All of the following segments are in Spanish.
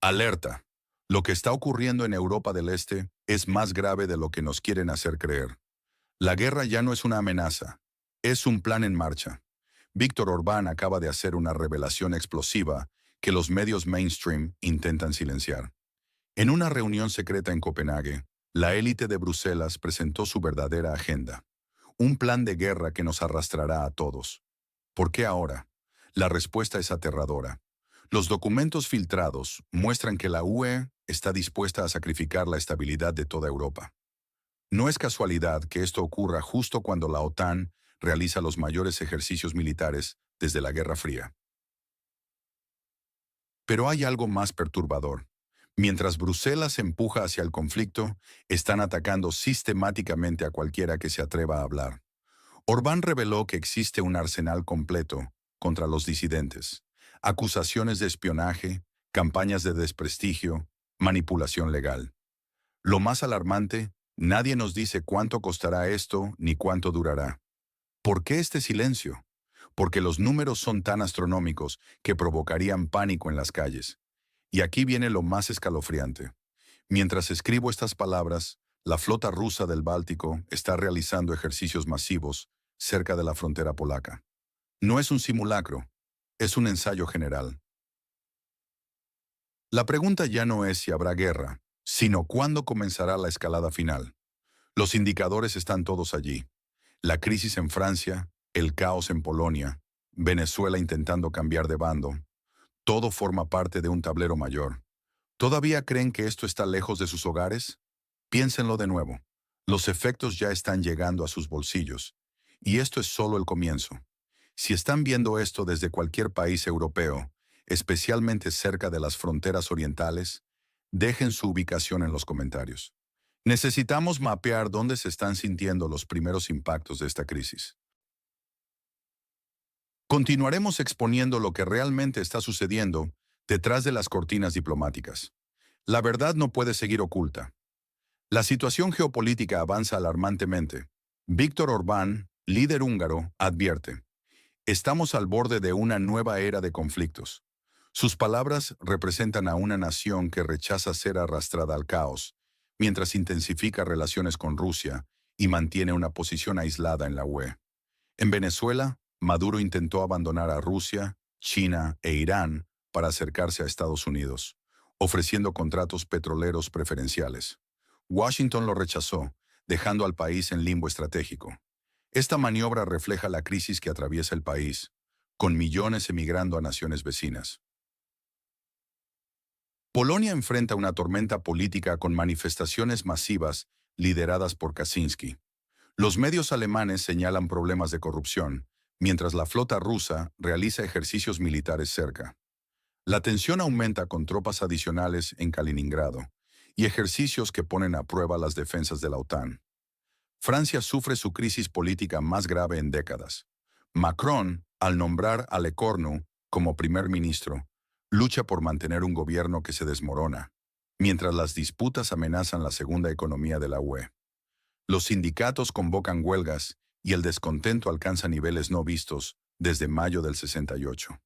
Alerta. Lo que está ocurriendo en Europa del Este es más grave de lo que nos quieren hacer creer. La guerra ya no es una amenaza, es un plan en marcha. Víctor Orbán acaba de hacer una revelación explosiva que los medios mainstream intentan silenciar. En una reunión secreta en Copenhague, la élite de Bruselas presentó su verdadera agenda. Un plan de guerra que nos arrastrará a todos. ¿Por qué ahora? La respuesta es aterradora. Los documentos filtrados muestran que la UE está dispuesta a sacrificar la estabilidad de toda Europa. No es casualidad que esto ocurra justo cuando la OTAN realiza los mayores ejercicios militares desde la Guerra Fría. Pero hay algo más perturbador. Mientras Bruselas se empuja hacia el conflicto, están atacando sistemáticamente a cualquiera que se atreva a hablar. Orbán reveló que existe un arsenal completo contra los disidentes, acusaciones de espionaje, campañas de desprestigio, manipulación legal. Lo más alarmante, nadie nos dice cuánto costará esto ni cuánto durará. ¿Por qué este silencio? Porque los números son tan astronómicos que provocarían pánico en las calles. Y aquí viene lo más escalofriante. Mientras escribo estas palabras, la flota rusa del Báltico está realizando ejercicios masivos cerca de la frontera polaca. No es un simulacro, es un ensayo general. La pregunta ya no es si habrá guerra, sino cuándo comenzará la escalada final. Los indicadores están todos allí. La crisis en Francia, el caos en Polonia, Venezuela intentando cambiar de bando. Todo forma parte de un tablero mayor. ¿Todavía creen que esto está lejos de sus hogares? Piénsenlo de nuevo. Los efectos ya están llegando a sus bolsillos. Y esto es solo el comienzo. Si están viendo esto desde cualquier país europeo, especialmente cerca de las fronteras orientales, dejen su ubicación en los comentarios. Necesitamos mapear dónde se están sintiendo los primeros impactos de esta crisis. Continuaremos exponiendo lo que realmente está sucediendo detrás de las cortinas diplomáticas. La verdad no puede seguir oculta. La situación geopolítica avanza alarmantemente. Víctor Orbán, líder húngaro, advierte: estamos al borde de una nueva era de conflictos. Sus palabras representan a una nación que rechaza ser arrastrada al caos, mientras intensifica relaciones con Rusia y mantiene una posición aislada en la UE. En Venezuela, Maduro intentó abandonar a Rusia, China e Irán para acercarse a Estados Unidos, ofreciendo contratos petroleros preferenciales. Washington lo rechazó, dejando al país en limbo estratégico. Esta maniobra refleja la crisis que atraviesa el país, con millones emigrando a naciones vecinas. Polonia enfrenta una tormenta política con manifestaciones masivas lideradas por Kaczynski. Los medios alemanes señalan problemas de corrupción, mientras la flota rusa realiza ejercicios militares cerca. La tensión aumenta con tropas adicionales en Kaliningrado y ejercicios que ponen a prueba las defensas de la OTAN. Francia sufre su crisis política más grave en décadas. Macron, al nombrar a Lecornu como primer ministro, lucha por mantener un gobierno que se desmorona, mientras las disputas amenazan la segunda economía de la UE. Los sindicatos convocan huelgas y el descontento alcanza niveles no vistos desde mayo del 68.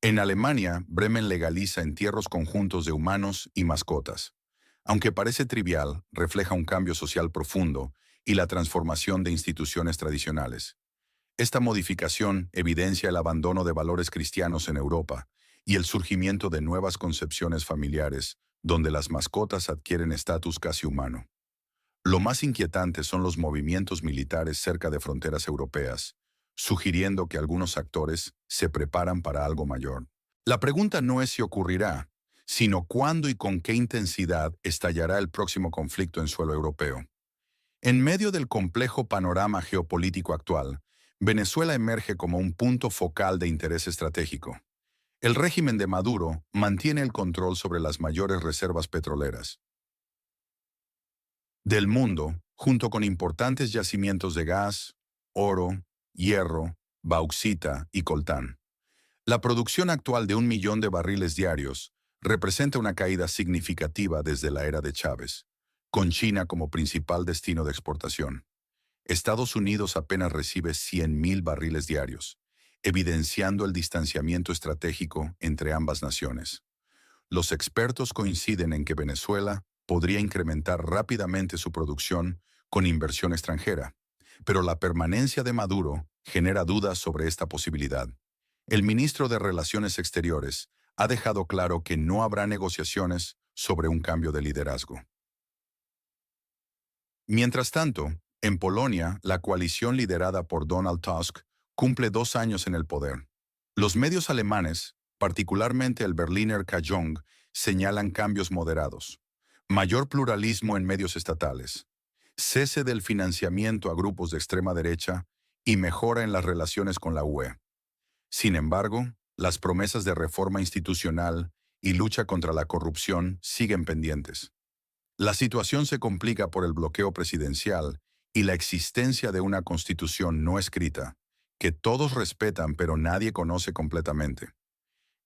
En Alemania, Bremen legaliza entierros conjuntos de humanos y mascotas. Aunque parece trivial, refleja un cambio social profundo y la transformación de instituciones tradicionales. Esta modificación evidencia el abandono de valores cristianos en Europa y el surgimiento de nuevas concepciones familiares, donde las mascotas adquieren estatus casi humano. Lo más inquietante son los movimientos militares cerca de fronteras europeas, sugiriendo que algunos actores se preparan para algo mayor. La pregunta no es si ocurrirá, sino cuándo y con qué intensidad estallará el próximo conflicto en suelo europeo. En medio del complejo panorama geopolítico actual, Venezuela emerge como un punto focal de interés estratégico. El régimen de Maduro mantiene el control sobre las mayores reservas petroleras del mundo, junto con importantes yacimientos de gas, oro, hierro, bauxita y coltán. La producción actual de 1 millón de barriles diarios representa una caída significativa desde la era de Chávez, con China como principal destino de exportación. Estados Unidos apenas recibe 100.000 barriles diarios. evidenciando el distanciamiento estratégico entre ambas naciones. Los expertos coinciden en que Venezuela podría incrementar rápidamente su producción con inversión extranjera, pero la permanencia de Maduro genera dudas sobre esta posibilidad. El ministro de Relaciones Exteriores ha dejado claro que no habrá negociaciones sobre un cambio de liderazgo. Mientras tanto, en Polonia, la coalición liderada por Donald Tusk cumple 2 años en el poder. Los medios alemanes, particularmente el Berliner Zeitung, señalan cambios moderados, mayor pluralismo en medios estatales, cese del financiamiento a grupos de extrema derecha y mejora en las relaciones con la UE. Sin embargo, las promesas de reforma institucional y lucha contra la corrupción siguen pendientes. La situación se complica por el bloqueo presidencial y la existencia de una constitución no escrita, que todos respetan pero nadie conoce completamente.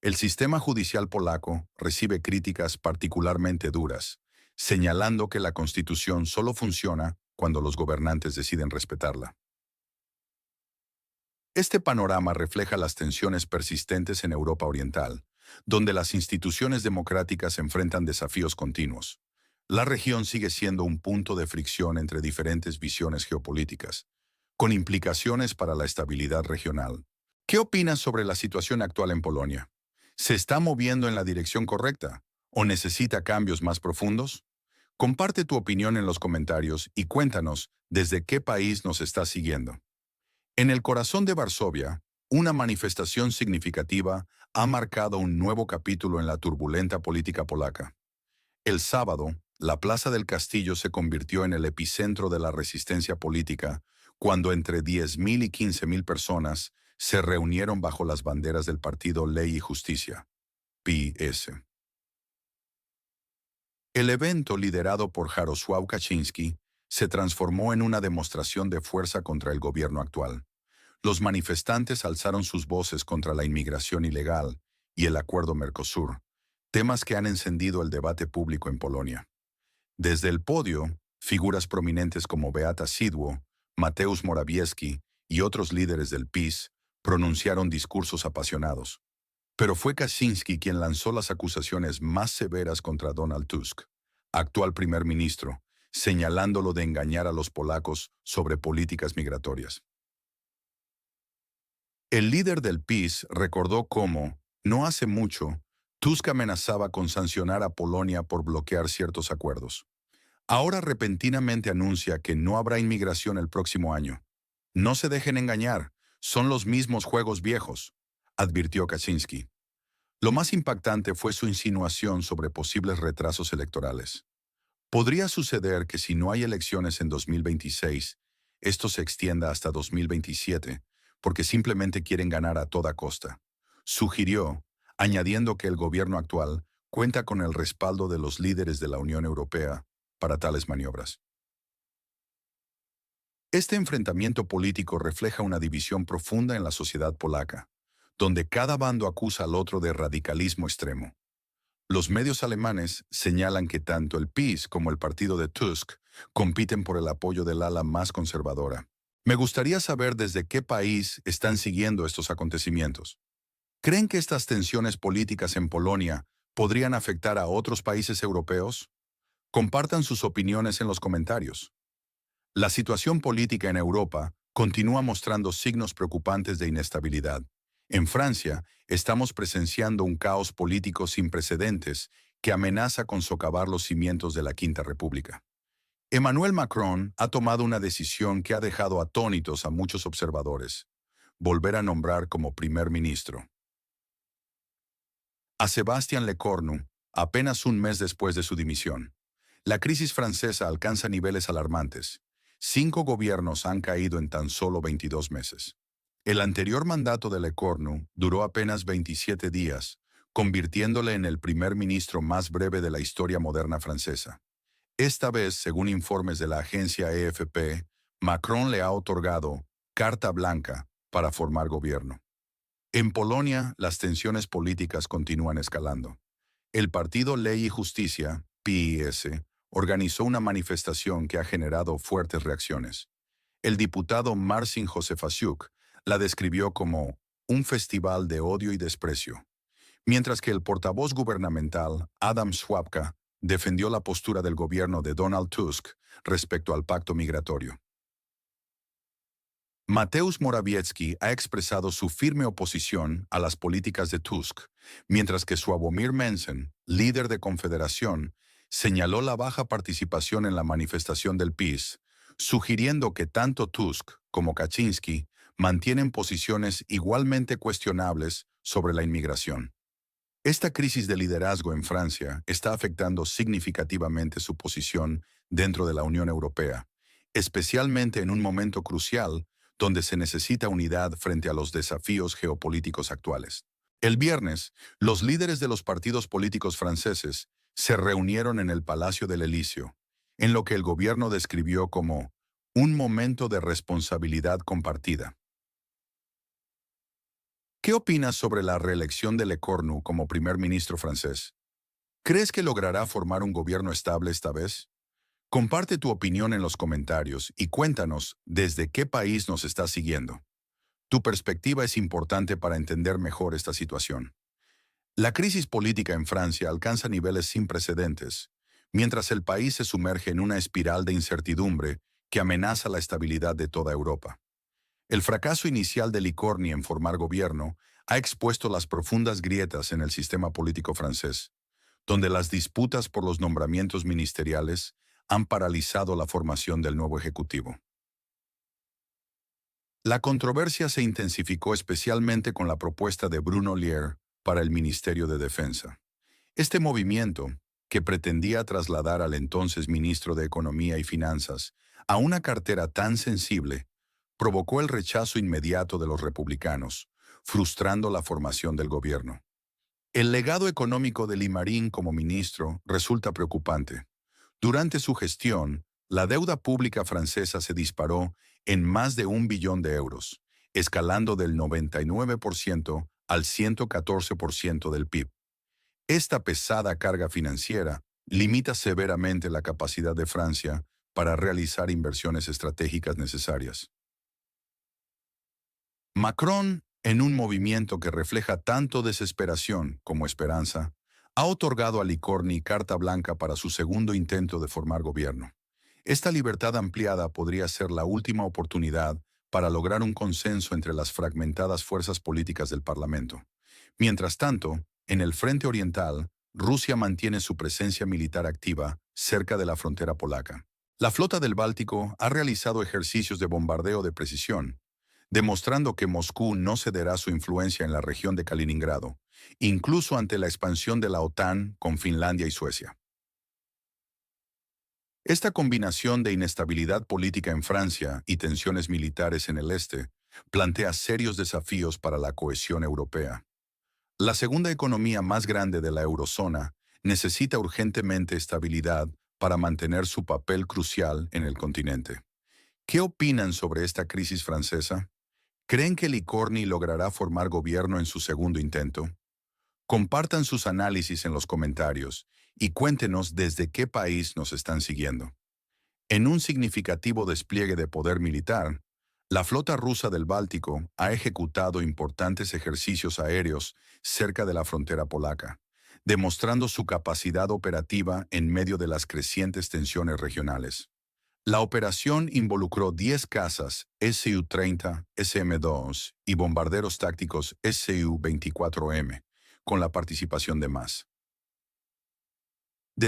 El sistema judicial polaco recibe críticas particularmente duras, señalando que la constitución solo funciona cuando los gobernantes deciden respetarla. Este panorama refleja las tensiones persistentes en Europa Oriental, donde las instituciones democráticas enfrentan desafíos continuos. La región sigue siendo un punto de fricción entre diferentes visiones geopolíticas, con implicaciones para la estabilidad regional. ¿Qué opinas sobre la situación actual en Polonia? ¿Se está moviendo en la dirección correcta o necesita cambios más profundos? Comparte tu opinión en los comentarios y cuéntanos desde qué país nos estás siguiendo. En el corazón de Varsovia, una manifestación significativa ha marcado un nuevo capítulo en la turbulenta política polaca. El sábado, la Plaza del Castillo se convirtió en el epicentro de la resistencia política cuando entre 10.000 y 15.000 personas se reunieron bajo las banderas del partido Ley y Justicia, PiS. El evento, liderado por Jarosław Kaczyński, se transformó en una demostración de fuerza contra el gobierno actual. Los manifestantes alzaron sus voces contra la inmigración ilegal y el acuerdo Mercosur, temas que han encendido el debate público en Polonia. Desde el podio, figuras prominentes como Beata Szydło, Mateusz Morawiecki y otros líderes del PiS pronunciaron discursos apasionados. Pero fue Kaczynski quien lanzó las acusaciones más severas contra Donald Tusk, actual primer ministro, señalándolo de engañar a los polacos sobre políticas migratorias. El líder del PiS recordó cómo, no hace mucho, Tusk amenazaba con sancionar a Polonia por bloquear ciertos acuerdos. Ahora repentinamente anuncia que no habrá inmigración el próximo año. No se dejen engañar, son los mismos juegos viejos, advirtió Kaczynski. Lo más impactante fue su insinuación sobre posibles retrasos electorales. Podría suceder que si no hay elecciones en 2026, esto se extienda hasta 2027, porque simplemente quieren ganar a toda costa. Sugirió, añadiendo que el gobierno actual cuenta con el respaldo de los líderes de la Unión Europea para tales maniobras. Este enfrentamiento político refleja una división profunda en la sociedad polaca, donde cada bando acusa al otro de radicalismo extremo. Los medios alemanes señalan que tanto el PiS como el partido de Tusk compiten por el apoyo del ala más conservadora. Me gustaría saber desde qué país están siguiendo estos acontecimientos. ¿Creen que estas tensiones políticas en Polonia podrían afectar a otros países europeos? Compartan sus opiniones en los comentarios. La situación política en Europa continúa mostrando signos preocupantes de inestabilidad. En Francia, estamos presenciando un caos político sin precedentes que amenaza con socavar los cimientos de la Quinta República. Emmanuel Macron ha tomado una decisión que ha dejado atónitos a muchos observadores: volver a nombrar como primer ministro a Sébastien Lecornu, apenas un mes después de su dimisión. La crisis francesa alcanza niveles alarmantes. 5 gobiernos han caído en tan solo 22 meses. El anterior mandato de Lecornu duró apenas 27 días, convirtiéndole en el primer ministro más breve de la historia moderna francesa. Esta vez, según informes de la agencia AFP, Macron le ha otorgado carta blanca para formar gobierno. En Polonia, las tensiones políticas continúan escalando. El partido Ley y Justicia, PiS, organizó una manifestación que ha generado fuertes reacciones. El diputado Marcin Józefasiuk la describió como un festival de odio y desprecio, mientras que el portavoz gubernamental, Adam Schwabka, defendió la postura del gobierno de Donald Tusk respecto al pacto migratorio. Mateusz Morawiecki ha expresado su firme oposición a las políticas de Tusk, mientras que Sławomir Mencen, líder de Confederación, señaló la baja participación en la manifestación del PiS, sugiriendo que tanto Tusk como Kaczynski mantienen posiciones igualmente cuestionables sobre la inmigración. Esta crisis de liderazgo en Francia está afectando significativamente su posición dentro de la Unión Europea, especialmente en un momento crucial donde se necesita unidad frente a los desafíos geopolíticos actuales. El viernes, los líderes de los partidos políticos franceses se reunieron en el Palacio del Elíseo, en lo que el gobierno describió como un momento de responsabilidad compartida. ¿Qué opinas sobre la reelección de Lecornu como primer ministro francés? ¿Crees que logrará formar un gobierno estable esta vez? Comparte tu opinión en los comentarios y cuéntanos desde qué país nos estás siguiendo. Tu perspectiva es importante para entender mejor esta situación. La crisis política en Francia alcanza niveles sin precedentes, mientras el país se sumerge en una espiral de incertidumbre que amenaza la estabilidad de toda Europa. El fracaso inicial de Licorni en formar gobierno ha expuesto las profundas grietas en el sistema político francés, donde las disputas por los nombramientos ministeriales han paralizado la formación del nuevo ejecutivo. La controversia se intensificó especialmente con la propuesta de Bruno Lier para el Ministerio de Defensa. Este movimiento, que pretendía trasladar al entonces ministro de Economía y Finanzas a una cartera tan sensible, provocó el rechazo inmediato de los republicanos, frustrando la formación del gobierno. El legado económico de Limarín como ministro resulta preocupante. Durante su gestión, la deuda pública francesa se disparó en más de 1 billón de euros, escalando del 99% al 114% del PIB. Esta pesada carga financiera limita severamente la capacidad de Francia para realizar inversiones estratégicas necesarias. Macron, en un movimiento que refleja tanto desesperación como esperanza, ha otorgado a Licorni carta blanca para su segundo intento de formar gobierno. Esta libertad ampliada podría ser la última oportunidad para lograr un consenso entre las fragmentadas fuerzas políticas del Parlamento. Mientras tanto, en el frente oriental, Rusia mantiene su presencia militar activa cerca de la frontera polaca. La flota del Báltico ha realizado ejercicios de bombardeo de precisión, demostrando que Moscú no cederá su influencia en la región de Kaliningrado, incluso ante la expansión de la OTAN con Finlandia y Suecia. Esta combinación de inestabilidad política en Francia y tensiones militares en el este plantea serios desafíos para la cohesión europea. La segunda economía más grande de la eurozona necesita urgentemente estabilidad para mantener su papel crucial en el continente. ¿Qué opinan sobre esta crisis francesa? ¿Creen que Licorni logrará formar gobierno en su segundo intento? Compartan sus análisis en los comentarios y cuéntenos desde qué país nos están siguiendo. En un significativo despliegue de poder militar, la flota rusa del Báltico ha ejecutado importantes ejercicios aéreos cerca de la frontera polaca, demostrando su capacidad operativa en medio de las crecientes tensiones regionales. La operación involucró 10 cazas Su-30, SM-2 y bombarderos tácticos Su-24M, con la participación de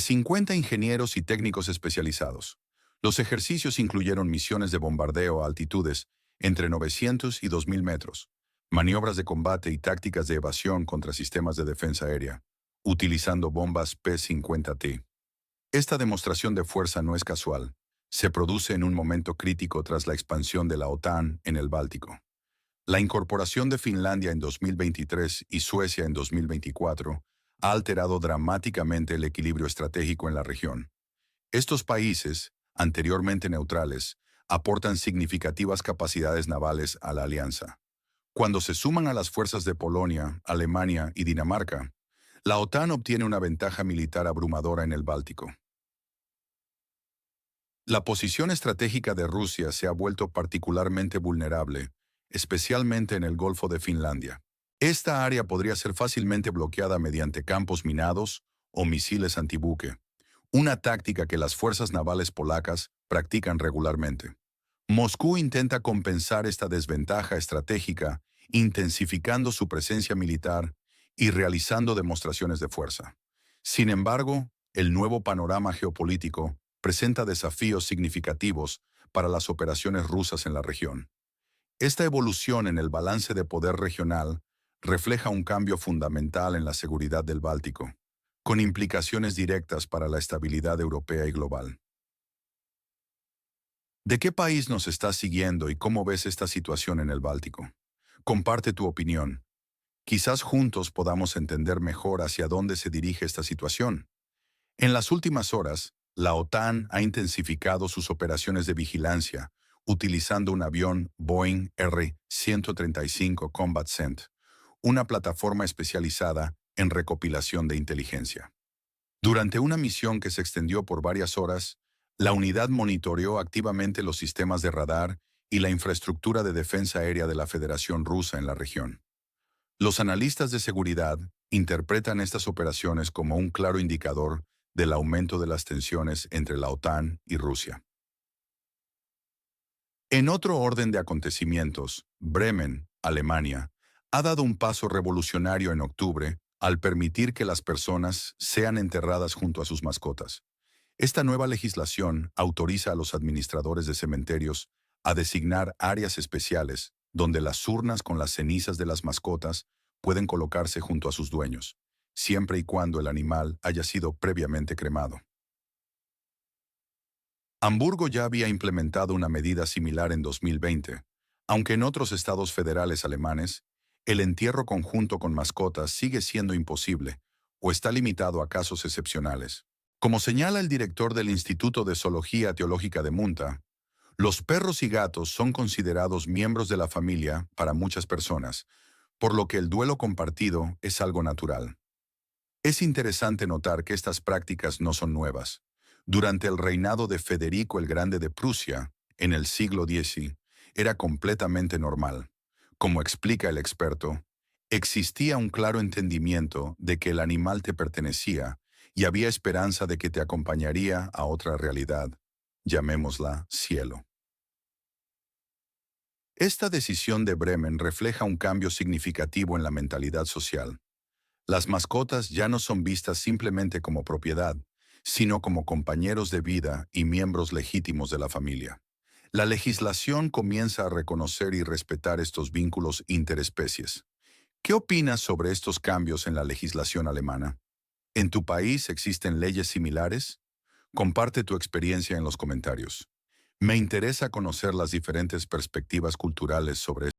50 ingenieros y técnicos especializados. Los ejercicios incluyeron misiones de bombardeo a altitudes entre 900 y 2000 metros, maniobras de combate y tácticas de evasión contra sistemas de defensa aérea, utilizando bombas P-50T. Esta demostración de fuerza no es casual. Se produce en un momento crítico tras la expansión de la OTAN en el Báltico. La incorporación de Finlandia en 2023 y Suecia en 2024 ha alterado dramáticamente el equilibrio estratégico en la región. Estos países, anteriormente neutrales, aportan significativas capacidades navales a la alianza. Cuando se suman a las fuerzas de Polonia, Alemania y Dinamarca, la OTAN obtiene una ventaja militar abrumadora en el Báltico. La posición estratégica de Rusia se ha vuelto particularmente vulnerable especialmente en el Golfo de Finlandia. Esta área podría ser fácilmente bloqueada mediante campos minados o misiles antibuque, una táctica que las fuerzas navales polacas practican regularmente. Moscú intenta compensar esta desventaja estratégica, intensificando su presencia militar y realizando demostraciones de fuerza. Sin embargo, el nuevo panorama geopolítico presenta desafíos significativos para las operaciones rusas en la región. Esta evolución en el balance de poder regional refleja un cambio fundamental en la seguridad del Báltico, con implicaciones directas para la estabilidad europea y global. ¿De qué país nos estás siguiendo y cómo ves esta situación en el Báltico? Comparte tu opinión. Quizás juntos podamos entender mejor hacia dónde se dirige esta situación. En las últimas horas, la OTAN ha intensificado sus operaciones de vigilancia, utilizando un avión Boeing R-135 Combat Cent, una plataforma especializada en recopilación de inteligencia. Durante una misión que se extendió por varias horas, la unidad monitoreó activamente los sistemas de radar y la infraestructura de defensa aérea de la Federación Rusa en la región. Los analistas de seguridad interpretan estas operaciones como un claro indicador del aumento de las tensiones entre la OTAN y Rusia. En otro orden de acontecimientos, Bremen, Alemania, ha dado un paso revolucionario en octubre al permitir que las personas sean enterradas junto a sus mascotas. Esta nueva legislación autoriza a los administradores de cementerios a designar áreas especiales donde las urnas con las cenizas de las mascotas pueden colocarse junto a sus dueños, siempre y cuando el animal haya sido previamente cremado. Hamburgo ya había implementado una medida similar en 2020, aunque en otros estados federales alemanes, el entierro conjunto con mascotas sigue siendo imposible o está limitado a casos excepcionales. Como señala el director del Instituto de Zoología Teológica de Munta, los perros y gatos son considerados miembros de la familia para muchas personas, por lo que el duelo compartido es algo natural. Es interesante notar que estas prácticas no son nuevas. Durante el reinado de Federico el Grande de Prusia, en el siglo X, era completamente normal. Como explica el experto, existía un claro entendimiento de que el animal te pertenecía y había esperanza de que te acompañaría a otra realidad, llamémosla cielo. Esta decisión de Bremen refleja un cambio significativo en la mentalidad social. Las mascotas ya no son vistas simplemente como propiedad, sino como compañeros de vida y miembros legítimos de la familia. La legislación comienza a reconocer y respetar estos vínculos interespecies. ¿Qué opinas sobre estos cambios en la legislación alemana? ¿En tu país existen leyes similares? Comparte tu experiencia en los comentarios. Me interesa conocer las diferentes perspectivas culturales sobre